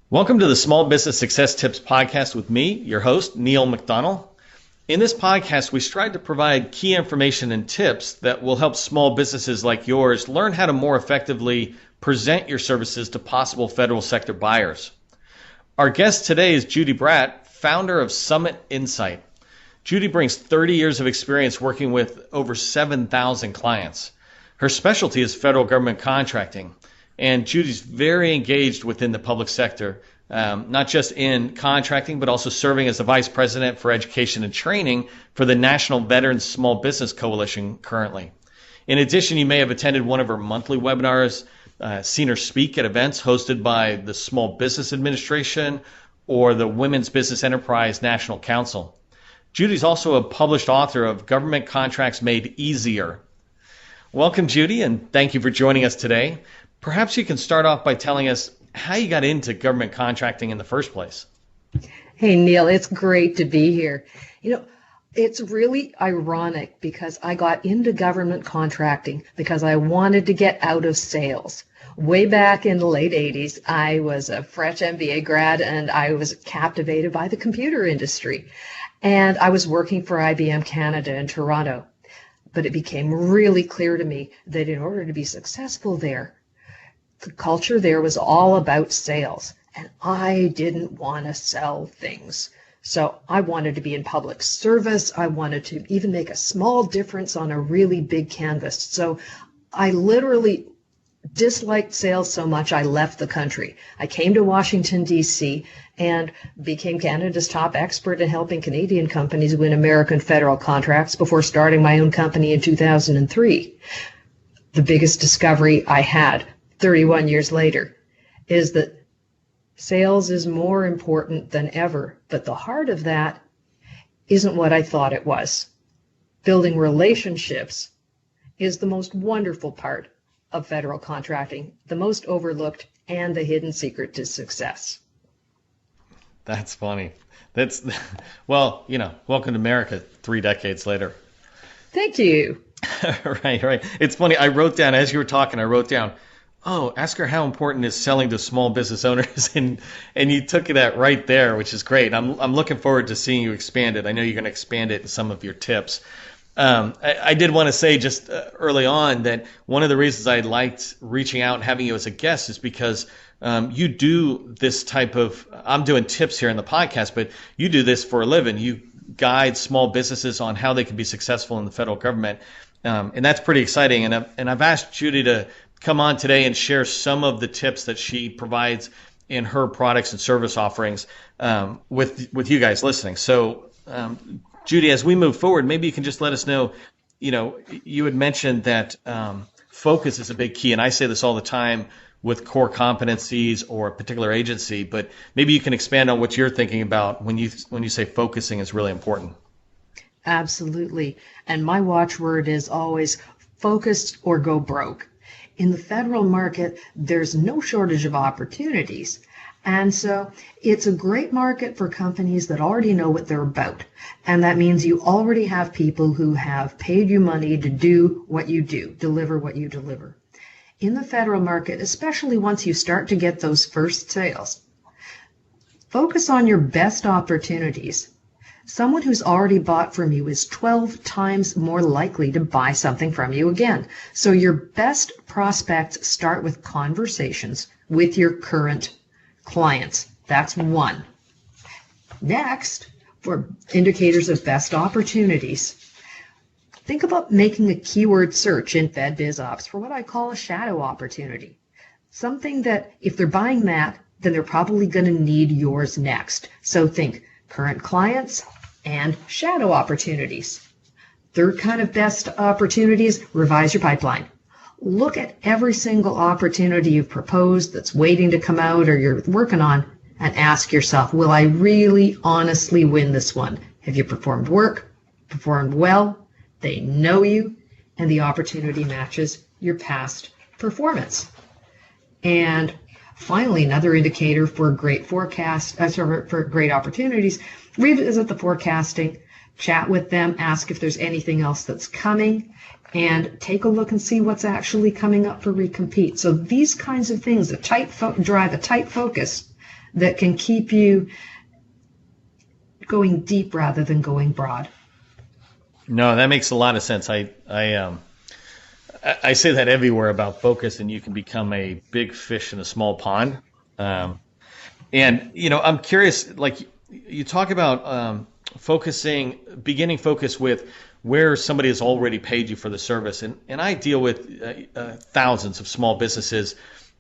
Welcome to the Small Business Success Tips podcast with me, your host, Neil McDonnell. In this podcast, we strive to provide key information and tips that will help small businesses like yours learn how to more effectively present your services to possible federal sector buyers. Our guest today is Judy Bradt, founder of Summit Insight. Judy brings 30 years of experience working with over 7,000 clients. Her specialty is federal government contracting. And Judy's very engaged within the public sector, not just in contracting, but also serving as the Vice President for Education and Training for the National Veterans Small Business Coalition currently. In addition, you may have attended one of her monthly webinars, seen her speak at events hosted by the Small Business Administration or the Women's Business Enterprise National Council. Judy's also a published author of Government Contracts Made Easier. Welcome, Judy, and thank you for joining us today. Perhaps you can start off by telling us how you got into government contracting in the first place. Hey, Neil, it's great to be here. It's really ironic because I got into government contracting because I wanted to get out of sales. Way back in the late 80s, I was a fresh MBA grad and I was captivated by the computer industry. And I was working for IBM Canada in Toronto. But it became really clear to me that in order to be successful there, the culture there was all about sales, and I didn't want to sell things. So I wanted to be in public service. I wanted to even make a small difference on a really big canvas. So I literally disliked sales so much I left the country. I came to Washington, D.C., and became Canada's top expert in helping Canadian companies win American federal contracts before starting my own company in 2003. The biggest discovery I had 31 years later is that sales is more important than ever, but the heart of that isn't what I thought it was. Building relationships is the most wonderful part of federal contracting, the most overlooked and the hidden secret to success. That's funny. Welcome to America 3 decades later. Thank you. Right. It's funny. As you were talking, ask her how important is selling to small business owners, and you took that right there, which is great. I'm looking forward to seeing you expand it. I know you're going to expand it in some of your tips. I did want to say just early on that one of the reasons I liked reaching out and having you as a guest is because you do this type of, I'm doing tips here in the podcast, but you do this for a living. You guide small businesses on how they can be successful in the federal government, and that's pretty exciting. And I've asked Judy to come on today and share some of the tips that she provides in her products and service offerings with you guys listening. So, Judy, as we move forward, maybe you can just let us know, you had mentioned that focus is a big key, and I say this all the time with core competencies or a particular agency, but maybe you can expand on what you're thinking about when you say focusing is really important. Absolutely. And my watchword is always focus or go broke. In the federal market, there's no shortage of opportunities. And so it's a great market for companies that already know what they're about. And that means you already have people who have paid you money to do what you do, deliver what you deliver. In the federal market, especially once you start to get those first sales, focus on your best opportunities. Someone who's already bought from you is 12 times more likely to buy something from you again. So your best prospects start with conversations with your current clients. That's one. Next, for indicators of best opportunities, think about making a keyword search in FedBizOps for what I call a shadow opportunity. Something that if they're buying that, then they're probably going to need yours next. So think current clients and shadow opportunities. Third kind of best opportunities, revise your pipeline. Look at every single opportunity you've proposed that's waiting to come out or you're working on and ask yourself, will I really honestly win this one? Have you performed well, they know you, and the opportunity matches your past performance. And finally, another indicator for great for great opportunities, revisit the forecasting, chat with them, ask if there's anything else that's coming, and take a look and see what's actually coming up for recompete. So these kinds of things, drive a tight focus that can keep you going deep rather than going broad. No, that makes a lot of sense. I say that everywhere about focus, and you can become a big fish in a small pond. And I'm curious, like you talk about beginning focus with where somebody has already paid you for the service, and I deal with thousands of small businesses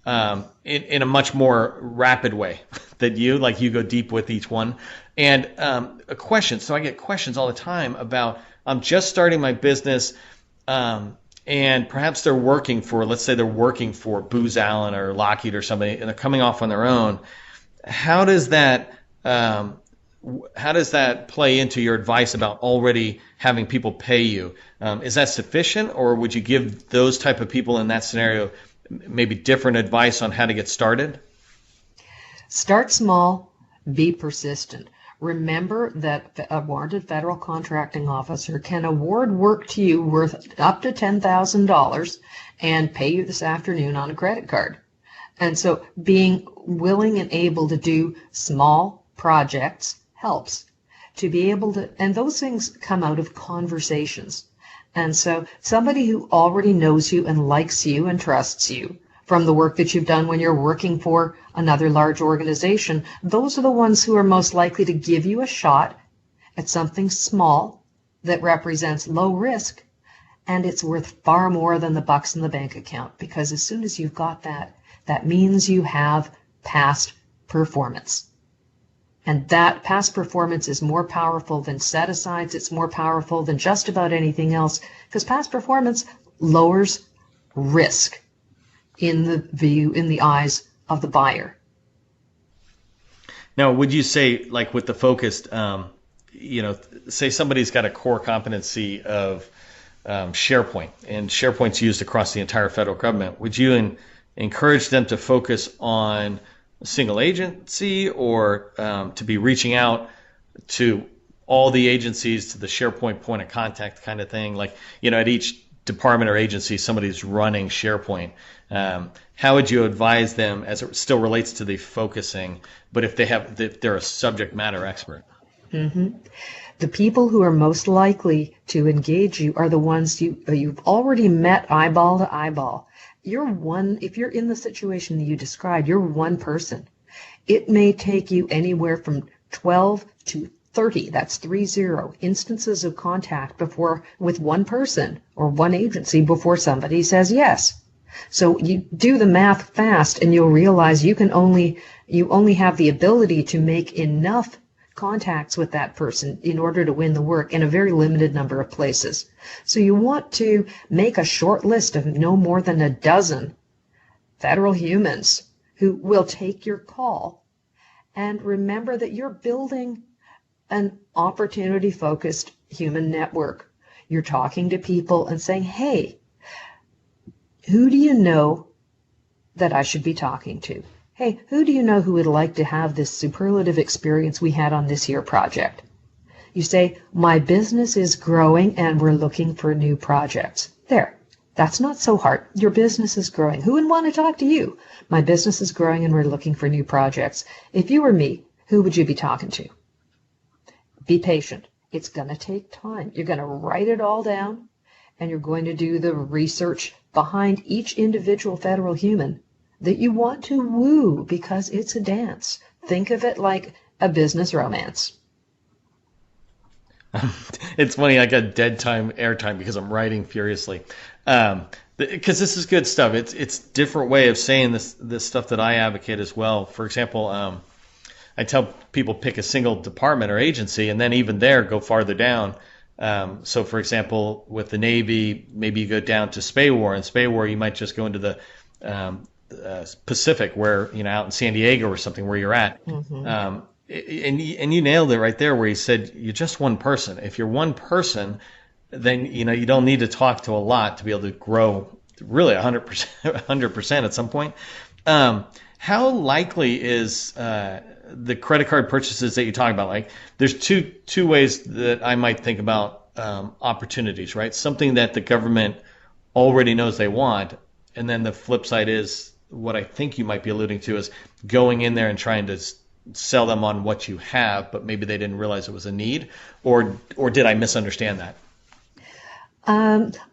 in a much more rapid way than you. Like you go deep with each one, and a question. So I get questions all the time about I'm just starting my business. And perhaps they're working for, let's say they're working for Booz Allen or Lockheed or somebody, and they're coming off on their own. How does that play into your advice about already having people pay you? Is that sufficient, or would you give those type of people in that scenario maybe different advice on how to get started? Start small, be persistent. Remember that a warranted federal contracting officer can award work to you worth up to $10,000 and pay you this afternoon on a credit card. And so being willing and able to do small projects helps. To be able to, and those things come out of conversations. And so somebody who already knows you and likes you and trusts you from the work that you've done when you're working for another large organization, those are the ones who are most likely to give you a shot at something small that represents low risk, and it's worth far more than the bucks in the bank account, because as soon as you've got that, that means you have past performance. And that past performance is more powerful than set-asides. It's more powerful than just about anything else, because past performance lowers risk in the eyes of the buyer. Now, would you say, like with the focused, say somebody's got a core competency of SharePoint, and SharePoint's used across the entire federal government, would you encourage them to focus on a single agency, or to be reaching out to all the agencies, to the SharePoint point of contact kind of thing? Like, at each department or agency, somebody's running SharePoint. How would you advise them, as it still relates to the focusing, but if they're a subject matter expert? Mm-hmm. The people who are most likely to engage you are the ones you've already met eyeball to eyeball. If you're in the situation that you described, you're one person. It may take you anywhere from 12 to 30, that's 30 instances of contact with one person or one agency before somebody says yes. So you do the math fast, and you'll realize you only have the ability to make enough contacts with that person in order to win the work in a very limited number of places. So you want to make a short list of no more than a dozen federal humans who will take your call. And remember that you're building an opportunity-focused human network. You're talking to people and saying, hey, who do you know that I should be talking to? Hey, who do you know who would like to have this superlative experience we had on this here project? You say, my business is growing and we're looking for new projects. There. That's not so hard. Your business is growing. Who would want to talk to you? My business is growing and we're looking for new projects. If you were me, who would you be talking to? Be patient. It's going to take time. You're going to write it all down, and you're going to do the research behind each individual federal human that you want to woo, because it's a dance. Think of it like a business romance. It's funny, I got airtime because I'm writing furiously. Because this is good stuff. It's different way of saying this stuff that I advocate as well. For example, I tell people pick a single department or agency, and then even there go farther down. So, for example, with the Navy, maybe you go down to SPAWAR. In SPAWAR, you might just go into the Pacific, where out in San Diego or something where you're at. Mm-hmm. And you nailed it right there, where you said you're just one person. If you're one person, then you don't need to talk to a lot to be able to grow really 100% at some point. How likely is the credit card purchases that you talk about? Like, there's two ways that I might think about opportunities, right? Something that the government already knows they want, and then the flip side is what I think you might be alluding to is going in there and trying to sell them on what you have, but maybe they didn't realize it was a need, or did I misunderstand that?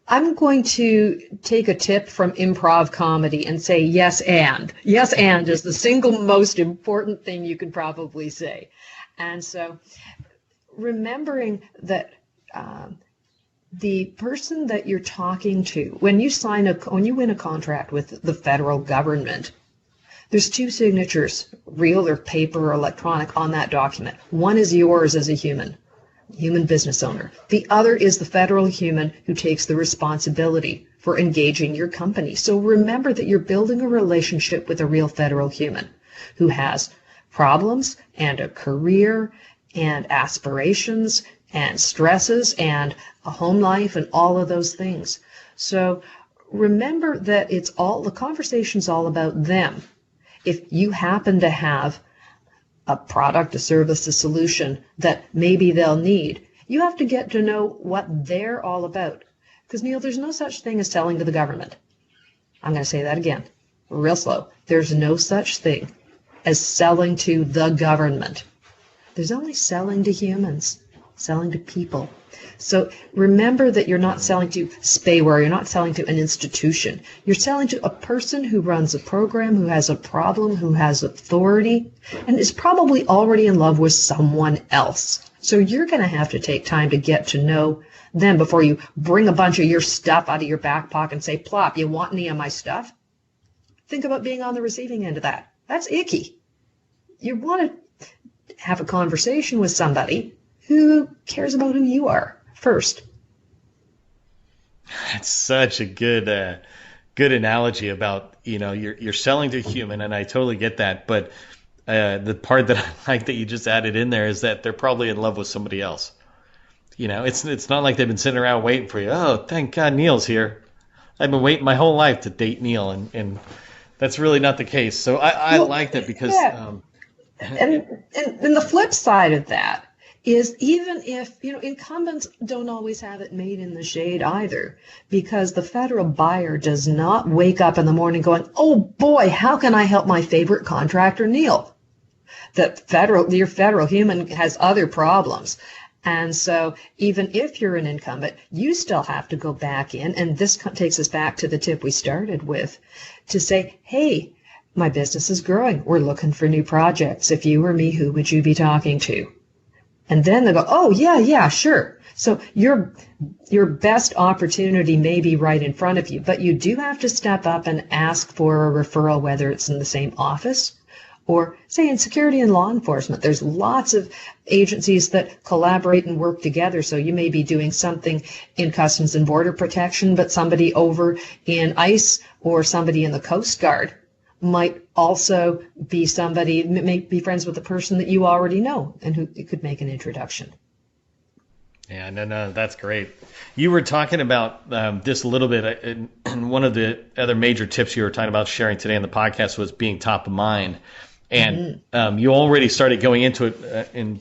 I'm going to take a tip from improv comedy and say yes and. Yes and is the single most important thing you can probably say. And so remembering that the person that you're talking to, when you win a contract with the federal government, there's two signatures, real or paper or electronic, on that document. One is yours as a human business owner. The other is the federal human who takes the responsibility for engaging your company. So remember that you're building a relationship with a real federal human who has problems and a career and aspirations and stresses and a home life and all of those things. So remember that the conversation's all about them. If you happen to have a product, a service, a solution that maybe they'll need, you have to get to know what they're all about. Because, Neil, there's no such thing as selling to the government. I'm going to say that again, real slow. There's no such thing as selling to the government. There's only selling to humans, selling to people. So remember that you're not selling to Spayware, you're not selling to an institution. You're selling to a person who runs a program, who has a problem, who has authority, and is probably already in love with someone else. So you're going to have to take time to get to know them before you bring a bunch of your stuff out of your back pocket and say, plop, you want any of my stuff? Think about being on the receiving end of that. That's icky. You want to have a conversation with somebody who cares about who you are first. That's such a good analogy about, you're selling to human, and I totally get that. But the part that I like that you just added in there is that they're probably in love with somebody else. It's not like they've been sitting around waiting for you. Oh, thank God Neil's here. I've been waiting my whole life to date Neil, and that's really not the case. So I like that because. Yeah. And the flip side of that is, even if, incumbents don't always have it made in the shade either, because the federal buyer does not wake up in the morning going, oh boy, how can I help my favorite contractor, Neil? Your federal human has other problems. And so even if you're an incumbent, you still have to go back in, and this takes us back to the tip we started with, to say, hey, my business is growing. We're looking for new projects. If you were me, who would you be talking to? And then they go, oh, yeah, sure. So your best opportunity may be right in front of you, but you do have to step up and ask for a referral, whether it's in the same office or, say, in security and law enforcement. There's lots of agencies that collaborate and work together. So you may be doing something in Customs and Border Protection, but somebody over in ICE or somebody in the Coast Guard might also be may be friends with the person that you already know and who could make an introduction. Yeah, no, that's great. You were talking about this a little bit, and one of the other major tips you were talking about sharing today on the podcast was being top of mind. And you already started going into it in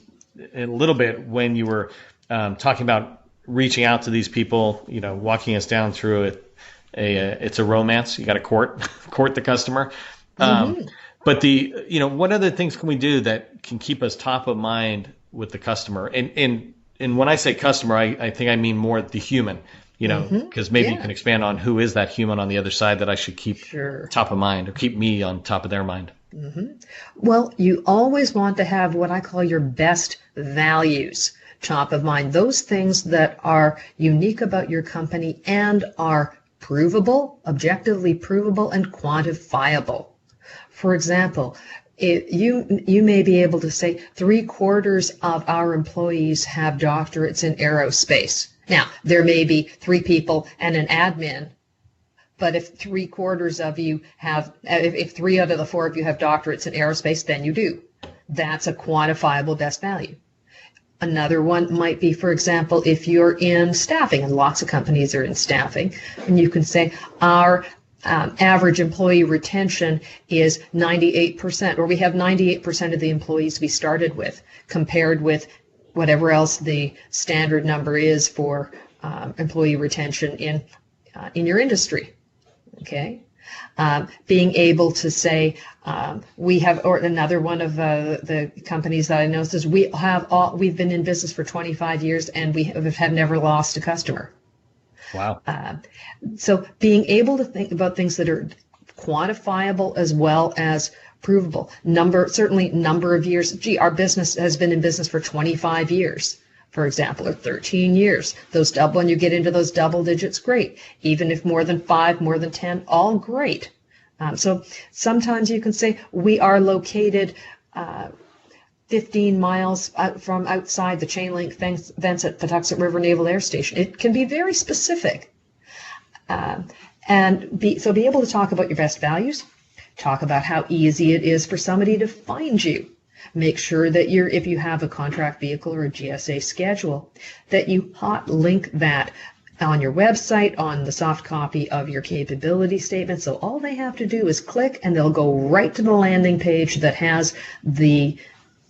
a little bit when you were talking about reaching out to these people, walking us down through it. It's a romance. You got to court the customer. But what other things can we do that can keep us top of mind with the customer? And when I say customer, I think I mean more the human, because maybe you can expand on who is that human on the other side that I should keep top of mind, or keep me on top of their mind. Well, you always want to have what I call your best values top of mind. Those things that are unique about your company and are provable, objectively provable, and quantifiable. For example, you may be able to say 3/4 of our employees have doctorates in aerospace. Now, there may be 3 people and an admin, but if 3/4 of you if 3 out of the 4 of you have doctorates in aerospace, then you do. That's a quantifiable best value. Another one might be, for example, if you're in staffing, and lots of companies are in staffing, and you can say our average employee retention is 98%, or we have 98% of the employees we started with, compared with whatever else the standard number is for employee retention in your industry. Okay, Being able to say, we have, or another one of the companies that I know says, we've been in business for 25 years and we have never lost a customer. Wow. So being able to think about things that are quantifiable as well as provable. Certainly number of years. Gee, our business has been in business for 25 years, for example, or 13 years. When you get into those double digits, great. Even if more than 5, more than 10, all great. So sometimes you can say we are located 15 miles from outside the chain link fence at Patuxent River Naval Air Station. It can be very specific. Be able to talk about your best values, talk about how easy it is for somebody to find you. Make sure that if you have a contract vehicle or a GSA schedule, that you hot link that on your website, on the soft copy of your capability statement. So all they have to do is click and they'll go right to the landing page that has the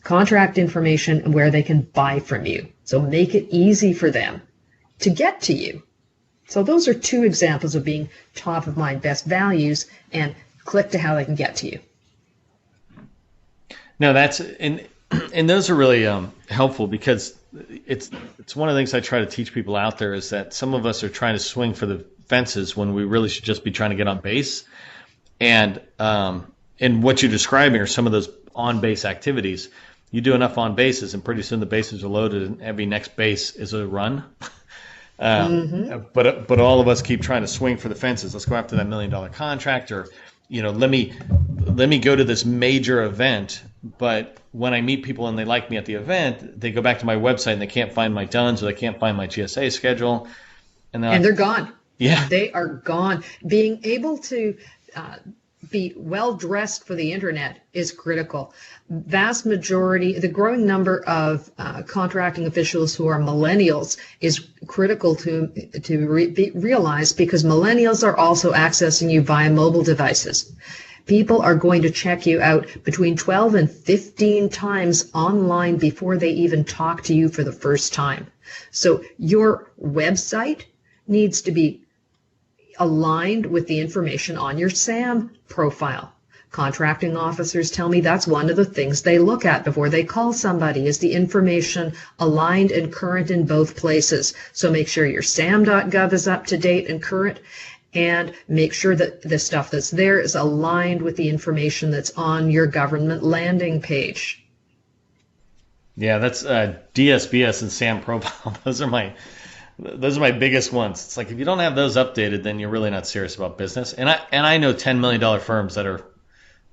contract information where they can buy from you. So make it easy for them to get to you. So those are 2 examples of being top of mind, best values, and click to how they can get to you. No, and those are really helpful, because it's one of the things I try to teach people out there is that some of us are trying to swing for the fences when we really should just be trying to get on base. And what you're describing are some of those on base activities. You do enough on bases, and pretty soon the bases are loaded, and every next base is a run. But all of us keep trying to swing for the fences. Let's go after that $1 million contract, or let me go to this major event. But when I meet people and they like me at the event, they go back to my website and they can't find my DUNS, or they can't find my GSA schedule, and they're gone. Yeah, they are gone. Being able to be well dressed for the internet is critical. Vast majority, the growing number of contracting officials who are millennials is critical to realize, because millennials are also accessing you via mobile devices. People are going to check you out between 12 and 15 times online before they even talk to you for the first time. So your website needs to be aligned with the information on your SAM profile. Contracting officers tell me that's one of the things they look at before they call somebody, is the information aligned and current in both places. So make sure your SAM.gov is up to date and current, and make sure that the stuff that's there is aligned with the information that's on your government landing page. Yeah, that's DSBS and SAM profile. Those are my biggest ones. It's like, if you don't have those updated, then you're really not serious about business. And I know $10 million firms that are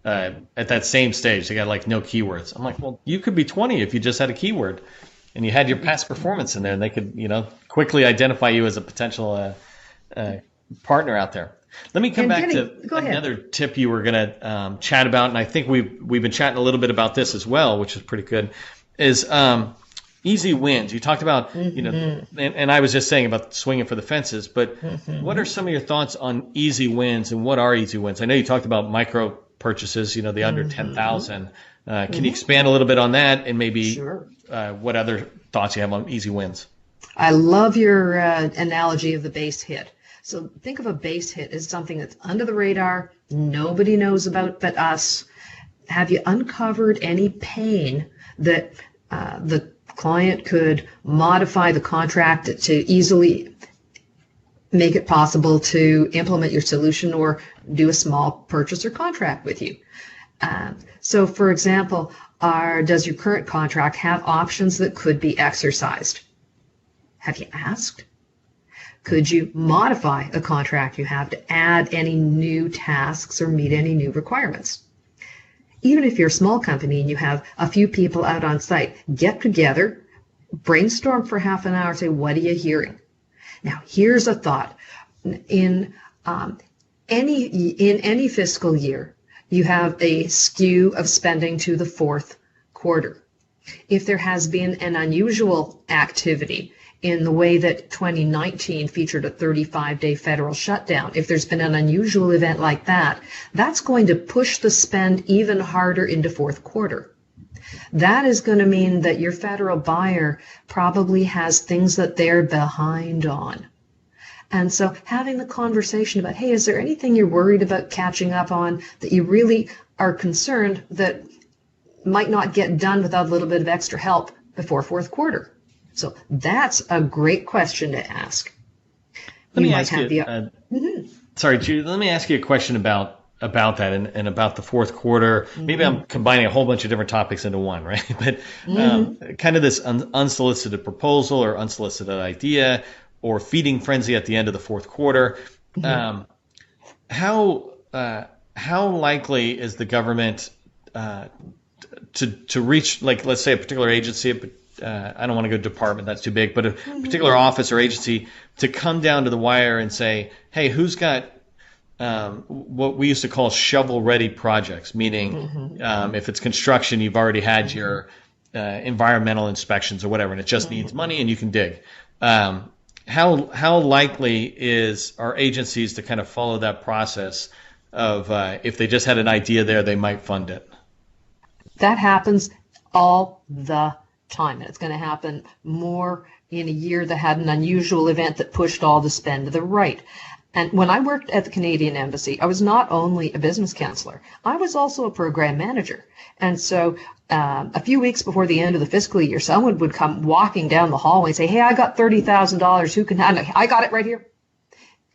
at that same stage. They got like no keywords. I'm like, well, you could be 20 if you just had a keyword and you had your past performance in there, and they could, quickly identify you as a potential partner out there. Let me come back to another tip you were going to chat about, and I think we've been chatting a little bit about this as well, which is pretty good, is easy wins. You talked about, and I was just saying about swinging for the fences, but what are some of your thoughts on easy wins, and what are easy wins? I know you talked about micro purchases, the under 10,000. Can you expand a little bit on that, and maybe what other thoughts you have on easy wins? I love your analogy of the base hit. So think of a base hit as something that's under the radar, nobody knows about but us. Have you uncovered any pain that the client could modify the contract to easily make it possible to implement your solution or do a small purchase or contract with you? So, for example, does your current contract have options that could be exercised? Have you asked? Could you modify a contract you have to add any new tasks or meet any new requirements? Even if you're a small company and you have a few people out on site, get together, brainstorm for half an hour, say, what are you hearing? Now, here's a thought. In any fiscal year, you have a skew of spending to the fourth quarter. If there has been an unusual activity in the way that 2019 featured a 35-day federal shutdown, if there's been an unusual event like that, that's going to push the spend even harder into fourth quarter. That is going to mean that your federal buyer probably has things that they're behind on. And so having the conversation about, hey, is there anything you're worried about catching up on that you really are concerned that might not get done without a little bit of extra help before fourth quarter? So that's a great question to ask. Let me ask you, sorry, Judy, let me ask you a question about that and about the fourth quarter. Maybe I'm combining a whole bunch of different topics into one, right? But kind of this unsolicited proposal or unsolicited idea or feeding frenzy at the end of the fourth quarter. How likely is the government to reach, like, let's say a particular agency, I don't want to go department, that's too big, but a particular office or agency to come down to the wire and say, hey, who's got what we used to call shovel-ready projects, meaning if it's construction, you've already had your environmental inspections or whatever, and it just needs money and you can dig. How likely are agencies to kind of follow that process of if they just had an idea there, they might fund it? That happens all the time, and it's going to happen more in a year that had an unusual event that pushed all the spend to the right. And when I worked at the Canadian Embassy, I was not only a business counselor, I was also a program manager. And so a few weeks before the end of the fiscal year, someone would come walking down the hallway and say, hey, I got $30,000. Who can have it? I got it right here.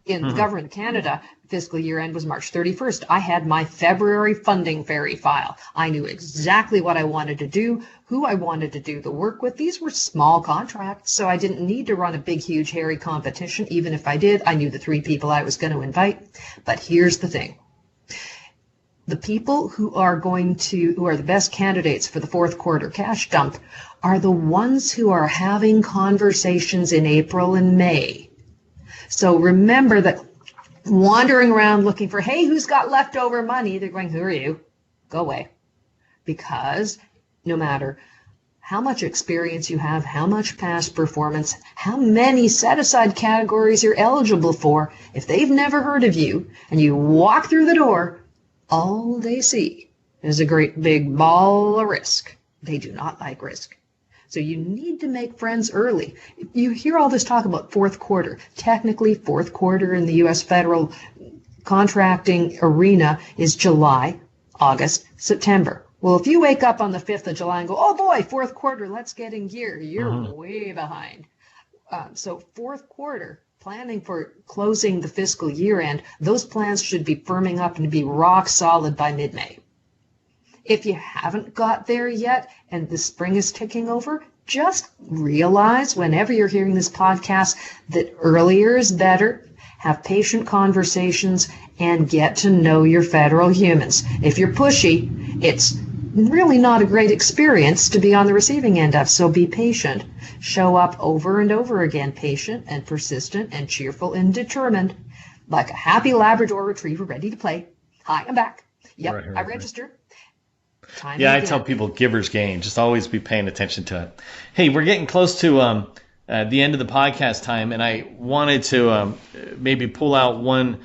In the government of Canada, fiscal year end was March 31st. I had my February funding fairy file. I knew exactly what I wanted to do, who I wanted to do the work with. These were small contracts, so I didn't need to run a big, huge, hairy competition. Even if I did, I knew the 3 people I was going to invite. But here's the thing. The people who are the best candidates for the fourth quarter cash dump are the ones who are having conversations in April and May. So remember that wandering around looking for, hey, who's got leftover money? They're going, who are you? Go away. Because no matter how much experience you have, how much past performance, how many set-aside categories you're eligible for, if they've never heard of you and you walk through the door, all they see is a great big ball of risk. They do not like risk. So you need to make friends early. You hear all this talk about fourth quarter. Technically, fourth quarter in the U.S. federal contracting arena is July, August, September. Well, if you wake up on the 5th of July and go, oh boy, fourth quarter, let's get in gear, you're way behind. So fourth quarter, planning for closing the fiscal year end, those plans should be firming up and be rock solid by mid-May. If you haven't got there yet and the spring is ticking over, just realize whenever you're hearing this podcast that earlier is better. Have patient conversations and get to know your federal humans. If you're pushy, it's really not a great experience to be on the receiving end of, so be patient. Show up over and over again, patient and persistent and cheerful and determined, like a happy Labrador retriever ready to play. Hi, I'm back. Yep, right, I registered. I tell people giver's gain. Just always be paying attention to it. Hey, we're getting close to the end of the podcast time, and I wanted to maybe pull out one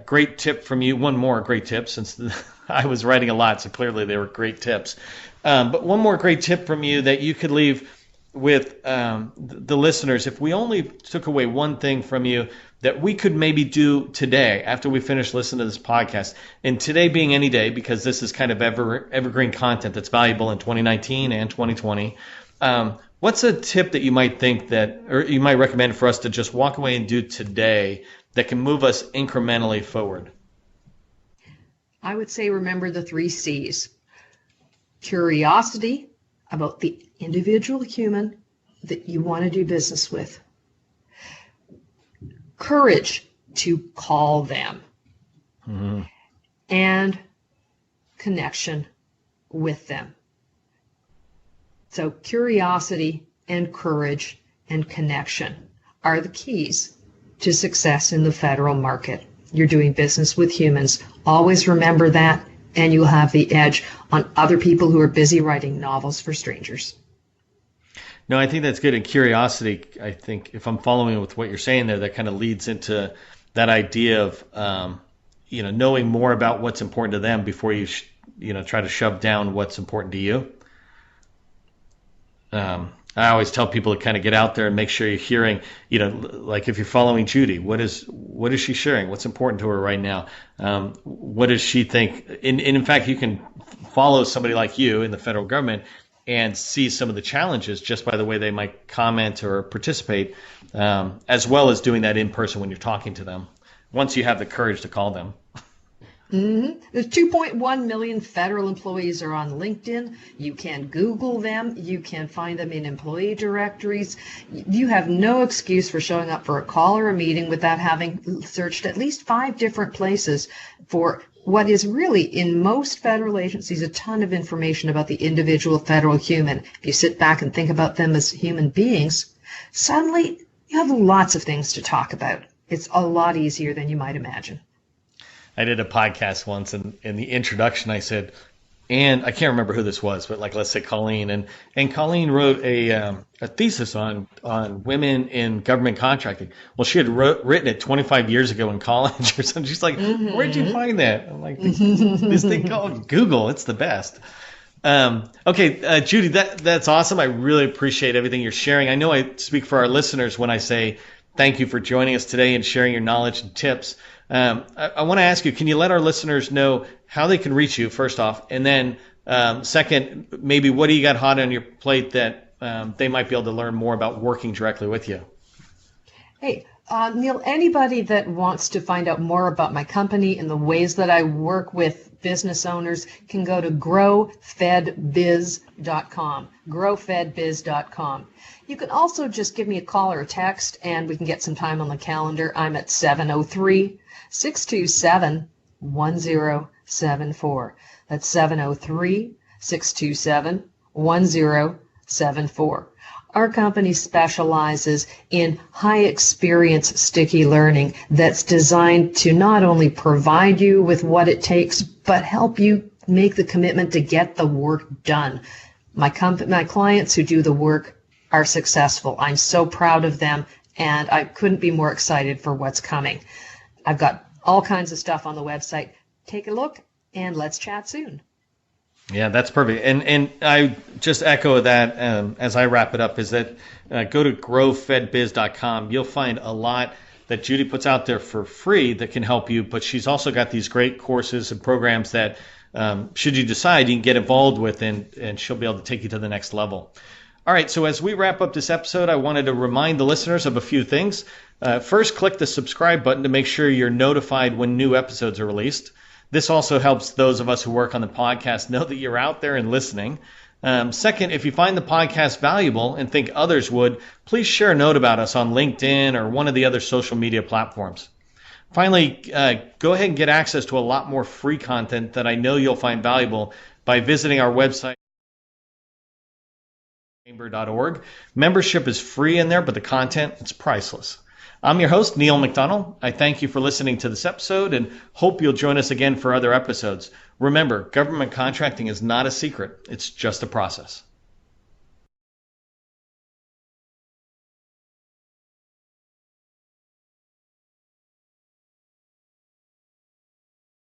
great tip from you, one more great tip, since I was writing a lot, so clearly they were great tips. But one more great tip from you that you could leave with the listeners. If we only took away one thing from you that we could maybe do today after we finish listening to this podcast, and today being any day, because this is kind of evergreen content that's valuable in 2019 and 2020, what's a tip that you might think or you might recommend for us to just walk away and do today that can move us incrementally forward? I would say remember the 3 C's. Curiosity about the individual human that you want to do business with. Courage to call them. And connection with them. So curiosity and courage and connection are the keys to success in the federal market. You're doing business with humans. Always remember that, and you'll have the edge on other people who are busy writing novels for strangers. No, I think that's good. And curiosity, I think, if I'm following with what you're saying there, that kind of leads into that idea of, knowing more about what's important to them before you, try to shove down what's important to you. I I always tell people to kind of get out there and make sure you're hearing, like if you're following Judy, what is she sharing? What's important to her right now? What does she think? And in fact, you can follow somebody like you in the federal government and see some of the challenges just by the way they might comment or participate, as well as doing that in person when you're talking to them, once you have the courage to call them. There's 2.1 million federal employees are on LinkedIn. You can Google them. You can find them in employee directories. You have no excuse for showing up for a call or a meeting without having searched at least 5 different places for what is really, in most federal agencies, a ton of information about the individual federal human. If you sit back and think about them as human beings, suddenly you have lots of things to talk about. It's a lot easier than you might imagine. I did a podcast once, and in the introduction I said, and I can't remember who this was, but like let's say Colleen, and Colleen wrote a thesis on women in government contracting. Well, she had written it 25 years ago in college or something. She's like, where'd you find that? I'm like, this thing called Google. It's the best. Okay, Judy, that's awesome. I really appreciate everything you're sharing. I know I speak for our listeners when I say thank you for joining us today and sharing your knowledge and tips. I want to ask you, can you let our listeners know how they can reach you, first off? And then second, maybe what do you got hot on your plate that they might be able to learn more about working directly with you? Hey, Neil, anybody that wants to find out more about my company and the ways that I work with business owners can go to growfedbiz.com, growfedbiz.com. You can also just give me a call or a text, and we can get some time on the calendar. I'm at 703-627-1074. That's 703-627-1074. Our company specializes in high experience sticky learning that's designed to not only provide you with what it takes, but help you make the commitment to get the work done. My clients who do the work are successful. I'm so proud of them, and I couldn't be more excited for what's coming. I've got all kinds of stuff on the website. Take a look, and let's chat soon. Yeah, that's perfect. And I just echo that as I wrap it up, is that go to growfedbiz.com. You'll find a lot that Judy puts out there for free that can help you, but she's also got these great courses and programs that should you decide, you can get involved with, and she'll be able to take you to the next level. All right, so as we wrap up this episode, I wanted to remind the listeners of a few things. First, click the subscribe button to make sure you're notified when new episodes are released. This also helps those of us who work on the podcast know that you're out there and listening. Second, if you find the podcast valuable and think others would, please share a note about us on LinkedIn or one of the other social media platforms. Finally, go ahead and get access to a lot more free content that I know you'll find valuable by visiting our website, chamber.org. Membership is free in there, but the content, it's priceless. I'm your host, Neil McDonnell. I thank you for listening to this episode and hope you'll join us again for other episodes. Remember, government contracting is not a secret. It's just a process.